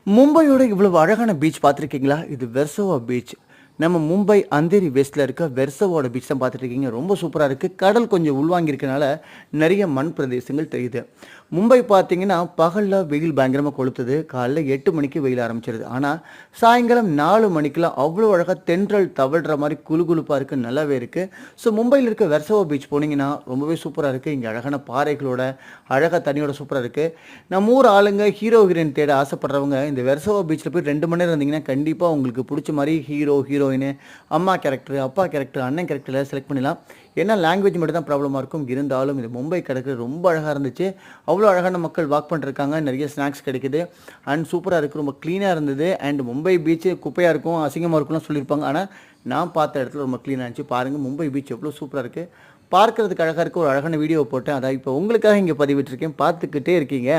மும்பையோட இவ்வளவு அழகான பீச் பார்த்துருக்கீங்களா? இது வெர்சோவா பீச். நம்ம மும்பை அந்தேரி வெஸ்ட்ல இருக்க வெர்சோவோட பீச் தான் பார்த்துட்டு இருக்கீங்க. ரொம்ப சூப்பரா இருக்கு. கடல் கொஞ்சம் உள்வாங்கி இருக்கனால நிறைய மண் பிரதேசங்கள் தெரியுது. மும்பை பார்த்தீங்கன்னா, பகல்ல வெயில் பயங்கரமா கொளுத்துது. காலைல 8 மணிக்கு வெயில் ஆரம்பிச்சிருது. ஆனா, சாயங்காலம் 4 மணிக்கெல்லாம் அவ்வளோ அழகா தென்றல் தவழ்ற மாரி குளுகுளுப்பா இருக்கு. நல்லாவே இருக்கு. ஸோ மும்பையில இருக்க வெர்சோவா பீச் போனீங்கன்னா, ரொம்பவே சூப்பரா இருக்கு. இங்க அழகான பாறைகளோட, அழகா தண்ணியோட சூப்பரா இருக்கு. நம்ம ஊர் ஆளுங்க ஹீரோ, ஹீரோயின் தேட ஆசைப்படுறவங்க இந்த வெர்சோவா பீச்ல போய் 2 மணி நேரம் இருந்தீங்கன்னா, கண்டிப்பா உங்களுக்கு புடிச்ச மாரி ஹீரோ, ஹீரோயின், அம்மா கேரக்டர், அப்பா கேரக்டர், அண்ணன் கேரக்டர்ல செலக்ட் பண்ணிடலாம். ஏன்னா லாங்குவேஜ் மட்டும் தான் ப்ராப்ளமா இருக்கும். இருந்தாலும் இது மும்பை கடற்கரை ரொம்ப அழகா இருந்துச்சு. அவ்வளோ அழகான மக்கள் வாக் பண்ணிருக்காங்க. நிறைய ஸ்நாக்ஸ் கிடைக்குது. அண்ட் சூப்பரா இருக்கு. ரொம்ப கிளீனா இருந்தது. அண்ட் மும்பை பீச் குப்பையா இருக்கும், அசிங்கமா இருக்கும்லாம் சொல்லியிருப்பாங்க. ஆனா, நான் பார்த்த இடத்துல ரொம்ப கிளீனா இருந்துச்சு. பாருங்க மும்பை பீச் எவ்வளோ சூப்பரா இருக்கு. பார்க்கறதுக்கு அழகா இருக்கு. ஒரு அழகான வீடியோ போட்டேன். அதான் இப்போ உங்களுக்காக இங்க பதிவிட்டிருக்கேன். பார்த்துக்கிட்டே இருக்கீங்க.